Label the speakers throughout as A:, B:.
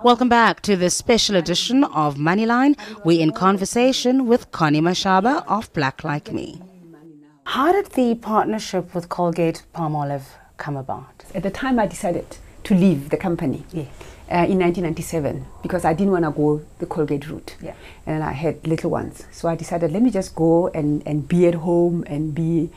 A: Welcome back to this special edition of Moneyline. We're in conversation with Connie Mashaba of Black Like Me. How did the partnership with Colgate Palmolive come about?
B: At the time I decided to leave the company in 1997 because I didn't want to go the Colgate route.
A: Yeah.
B: And I had little ones. So I decided, let me just go and be at home and be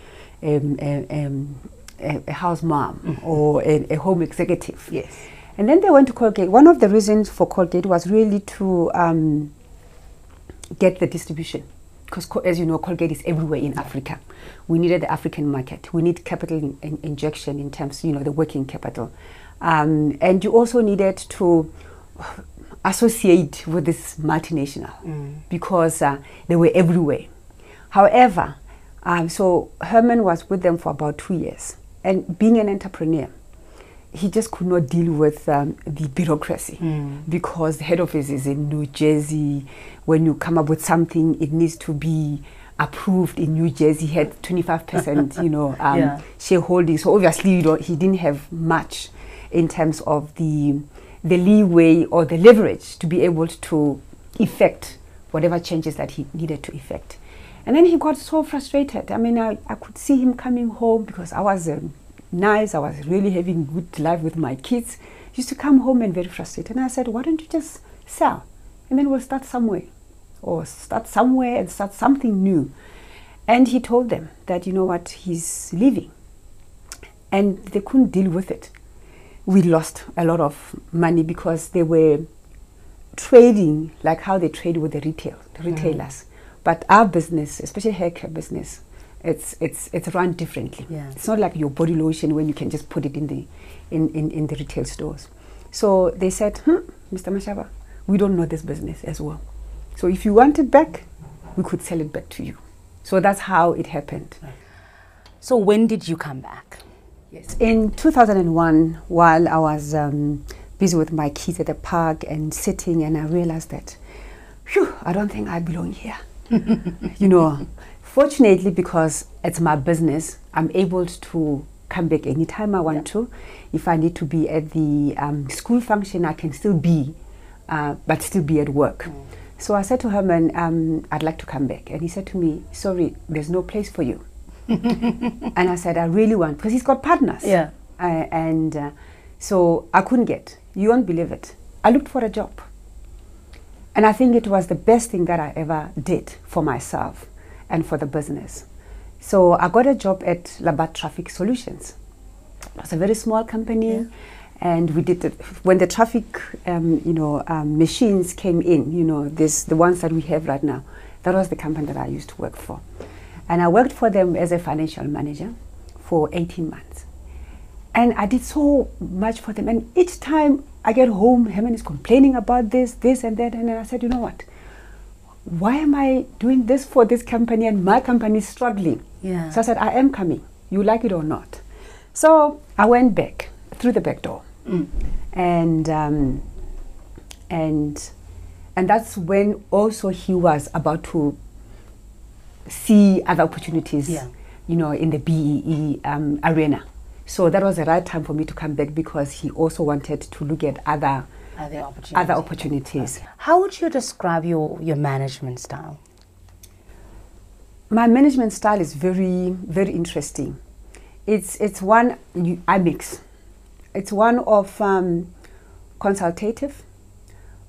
B: a house mom or a home executive.
A: Yes.
B: And then they went to Colgate. One of the reasons for Colgate was really to get the distribution. Because, as you know, Colgate is everywhere in Africa. We needed the African market. We need capital injection in terms, the working capital. And you also needed to associate with this multinational because they were everywhere. However, so Herman was with them for about 2 years. And being an entrepreneur, he just could not deal with the bureaucracy because the head office is in New Jersey. When you come up with something, it needs to be approved in New Jersey. He had 25%, shareholding. So obviously, he didn't have much in terms of the leeway or the leverage to be able to effect whatever changes that he needed to effect. And then he got so frustrated. I mean, I could see him coming home because I was nice. I was really having a good life with my kids. He used to come home and very frustrated. And I said, why don't you just sell? And then we'll start somewhere. Or start somewhere and start something new. And he told them that, you know what, he's leaving. And they couldn't deal with it. We lost a lot of money because they were trading like how they trade with the retailers. But our business, especially haircare business, it's run differently.
A: Yeah.
B: It's not like your body lotion when you can just put it in the retail stores. So they said, Mr. Mashaba, we don't know this business as well. So if you want it back, we could sell it back to you. So that's how it happened.
A: Right. So when did you come back?
B: Yes. In 2001, while I was busy with my kids at the park and sitting, and I realized that, I don't think I belong here. Fortunately, because it's my business, I'm able to come back anytime I want to. If I need to be at the school function, I can still be, but still be at work. So I said to Herman, I'd like to come back. And he said to me, sorry, there's no place for you. And I said, I really want, because he's got partners.
A: Yeah.
B: So I couldn't get, you won't believe it. I looked for a job. And I think it was the best thing that I ever did for myself and for the business. So I got a job at Labat Traffic Solutions. It was a very small company. And we did it when the traffic, machines came in, the ones that we have right now. That was the company that I used to work for. And I worked for them as a financial manager for 18 months. And I did so much for them. And each time I get home, Herman is complaining about this and that. And then I said, you know what? Why am I doing this for this company and my company is struggling?
A: Yeah.
B: So I said, I am coming. You like it or not? So I went back through the back door. And that's when also he was about to see other opportunities, in the BEE arena. So that was the right time for me to come back because he also wanted to look at other opportunities.
A: Okay. How would you describe your management style?
B: My management style is very, very interesting. It's one I mix. It's one of consultative,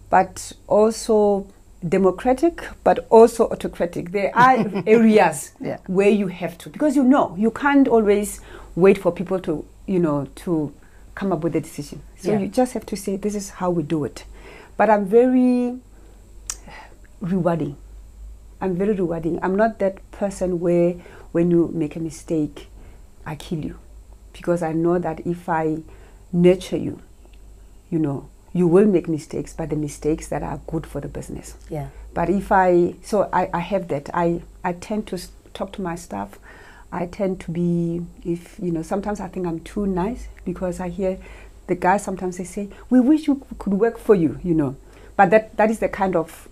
B: but also democratic, but also autocratic. There are areas where you have to, because you can't always wait for people to, to come up with a decision. So you just have to say, this is how we do it. But I'm very rewarding. I'm very rewarding. I'm not that person where when you make a mistake, I kill you. Because I know that if I nurture you, you will make mistakes, but the mistakes that are good for the business.
A: Yeah.
B: But if I have that. I tend to talk to my staff. I tend to be, sometimes I think I'm too nice because I hear the guys sometimes they say, we wish we could work for you, But that is the kind of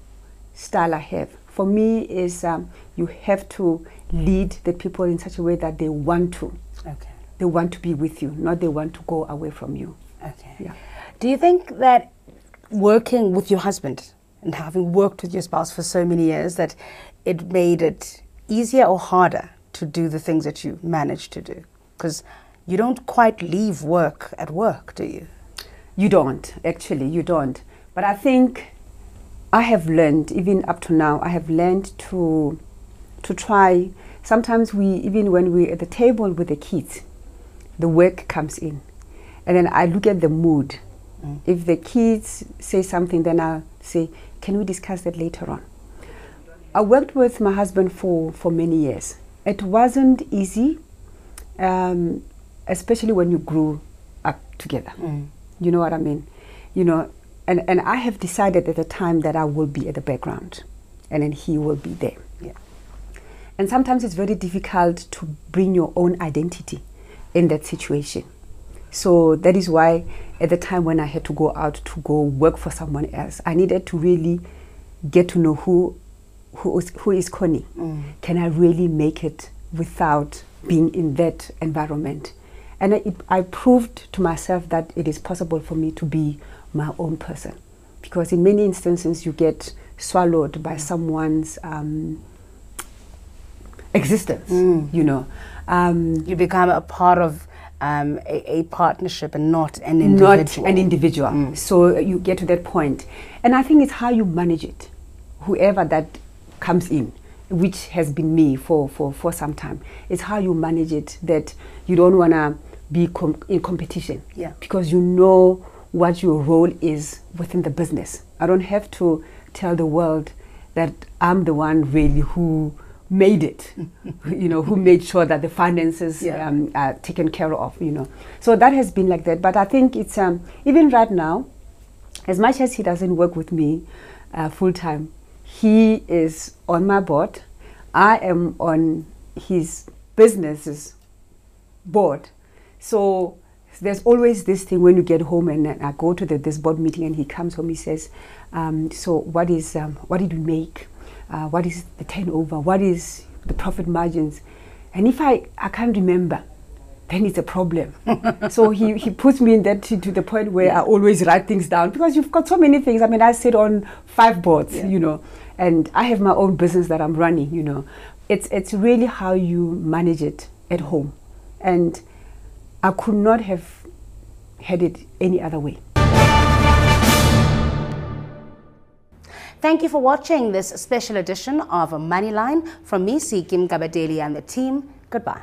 B: style I have. For me is you have to lead the people in such a way that they want to.
A: Okay.
B: They want to be with you, not they want to go away from you.
A: Okay.
B: Yeah.
A: Do you think that working with your husband and having worked with your spouse for so many years that it made it easier or harder to do the things that you managed to do? Because you don't quite leave work at work, do you?
B: You don't, actually, you don't. But I think I have learned, even up to now, I have learned to try. Sometimes even when we're at the table with the kids, the work comes in. And then I look at the mood. If the kids say something, then I'll say, can we discuss that later on? I worked with my husband for many years. It wasn't easy, especially when you grew up together. You know what I mean? You know, and I have decided at the time that I will be at the background and then he will be there.
A: Yeah.
B: And sometimes it's very difficult to bring your own identity in that situation. So that is why at the time when I had to go out to go work for someone else, I needed to really get to know who is Connie. Can I really make it without being in that environment? And I proved to myself that it is possible for me to be my own person. Because in many instances you get swallowed by someone's existence, you know.
A: You become a part of a partnership and not an individual.
B: Not an individual. So you get to that point. And I think it's how you manage it. Whoever that comes in, which has been me for some time, it's how you manage it, that you don't want to be in competition.
A: Yeah.
B: Because you know what your role is within the business. I don't have to tell the world that I'm the one really who made it, you know, who made sure that the finances are taken care of, you know. So that has been like that. But I think it's, even right now, as much as he doesn't work with me full time, he is on my board. I am on his business's board. So there's always this thing when you get home and I go to this board meeting and he comes home, he says, so what did we make? What is the turnover? What is the profit margins? And if I can't remember, then it's a problem. So he puts me in that to the point where I always write things down, because you've got so many things. I mean, I sit on 5 boards, you know, and I have my own business that I'm running, you know. It's really how you manage it at home. And I could not have had it any other way.
A: Thank you for watching this special edition of Moneyline. From me, Kim Kabadeli, and the team, goodbye.